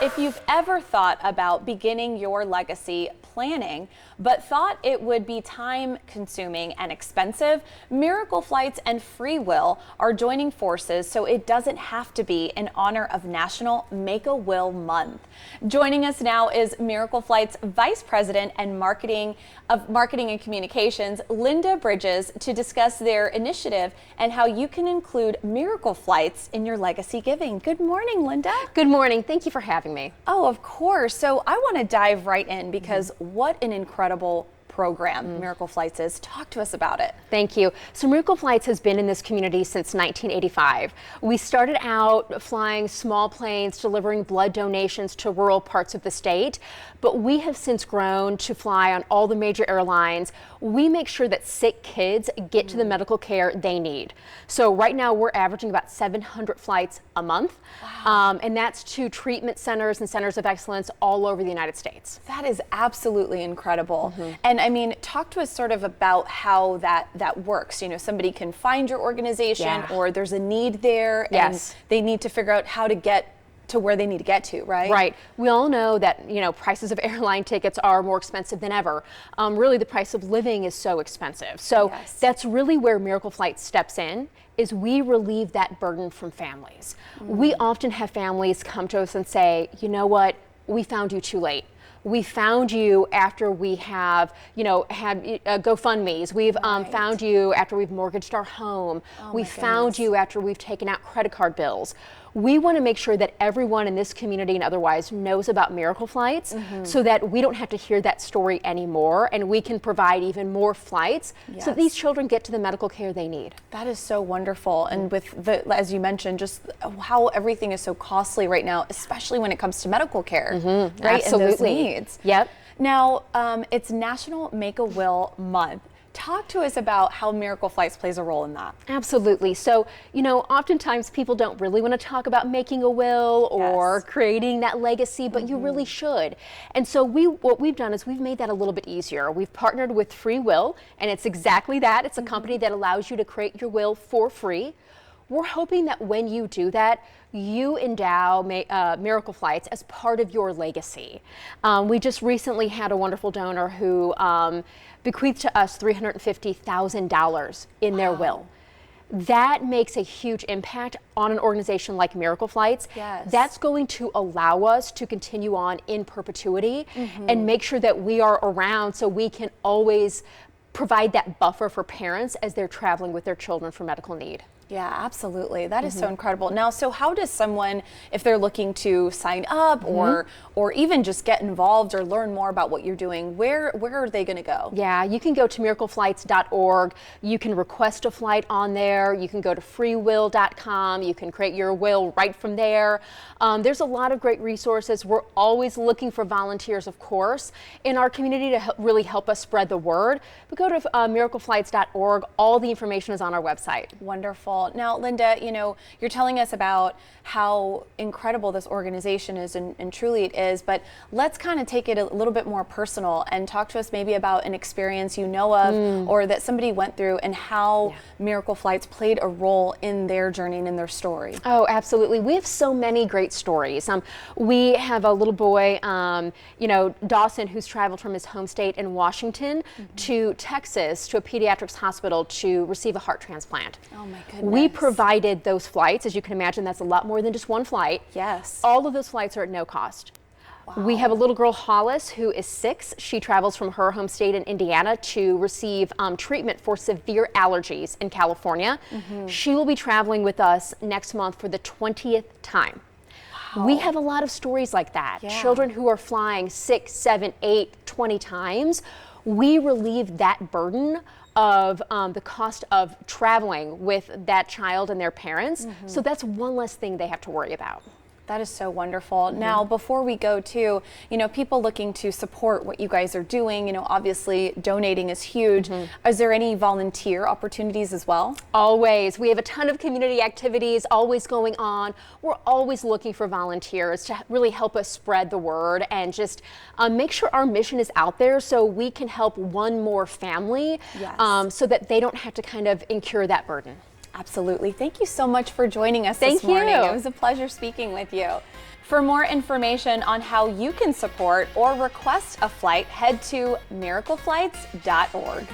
If you've ever thought about beginning your legacy planning, but thought it would be time consuming and expensive, Miracle Flights and FreeWill are joining forces so it doesn't have to be in honor of National Make-A-Will Month. Joining us now is Miracle Flights Vice President and Marketing and Communications, Linda Bridges, to discuss their initiative and how you can include Miracle Flights in your legacy giving. Good morning, Linda. Good morning. Thank you for having me. Oh, of course. So I want to dive right in because what an incredible program Miracle Flights is. Talk to us about it. Thank you. So Miracle Flights has been in this community since 1985. We started out flying small planes, delivering blood donations to rural parts of the state, but we have since grown to fly on all the major airlines. We make sure that sick kids get to the medical care they need. So right now we're averaging about 700 flights a month. Wow. And that's to treatment centers and centers of excellence all over the United States. That is absolutely incredible. And I mean, talk to us sort of about how that works. You know, somebody can find your organization or there's a need there and they need to figure out how to get to where they need to get to, right? Right. We all know that, you know, prices of airline tickets are more expensive than ever. Really, the price of living is so expensive. So that's really where Miracle Flight steps in, is we relieve that burden from families. We often have families come to us and say, you know what, we found you too late. We found you after we have, you know, had GoFundMes. We've found you after we've mortgaged our home. We found you after we've taken out credit card bills. We want to make sure that everyone in this community and otherwise knows about Miracle Flights so that we don't have to hear that story anymore, and we can provide even more flights so that these children get to the medical care they need. That is so wonderful. And with the, as you mentioned, just how everything is so costly right now, especially when it comes to medical care, right? Absolutely. And those needs. Yep. Now, it's National Make-A-Will Month. Talk to us about how Miracle Flights plays a role in that. Absolutely. So, you know, oftentimes people don't really want to talk about making a will or creating that legacy, but you really should. And so what we've done is we've made that a little bit easier. We've partnered with FreeWill, and it's exactly that. It's a company that allows you to create your will for free. We're hoping that when you do that, you endow Miracle Flights as part of your legacy. We just recently had a wonderful donor who bequeathed to us $350,000 in their will. That makes a huge impact on an organization like Miracle Flights. That's going to allow us to continue on in perpetuity and make sure that we are around so we can always provide that buffer for parents as they're traveling with their children for medical need. Yeah, absolutely. That is so incredible. Now, so how does someone, if they're looking to sign up or even just get involved or learn more about what you're doing, where are they going to go? Yeah, you can go to miracleflights.org. You can request a flight on there. You can go to freewill.com. You can create your will right from there. There's a lot of great resources. We're always looking for volunteers, of course, in our community to really help us spread the word. But go to miracleflights.org. All the information is on our website. Wonderful. Now, Linda, you know, you're telling us about how incredible this organization is, and truly it is, but let's kind of take it a little bit more personal and talk to us maybe about an experience you know of or that somebody went through and how Miracle Flights played a role in their journey and in their story. Oh, absolutely. We have so many great stories. We have a little boy, you know, Dawson, who's traveled from his home state in Washington to Texas to a pediatrics hospital to receive a heart transplant. Oh my goodness. We provided those flights. As you can imagine, that's a lot more than just one flight. Yes. All of those flights are at no cost. Wow. We have a little girl, Hollis, who is 6. She travels from her home state in Indiana to receive treatment for severe allergies in California. She will be traveling with us next month for the 20th time. Wow. We have a lot of stories like that. Children who are flying 6, 7, 8, 20 times. We relieve that burden of the cost of traveling with that child and their parents. So that's one less thing they have to worry about. That is so wonderful. Now, before we go to, you know, people looking to support what you guys are doing, you know, obviously donating is huge. Is there any volunteer opportunities as well? Always. We have a ton of community activities always going on. We're always looking for volunteers to really help us spread the word and just make sure our mission is out there so we can help one more family so that they don't have to kind of incur that burden. Absolutely. Thank you so much for joining us this morning. It was a pleasure speaking with you. For more information on how you can support or request a flight, head to miracleflights.org.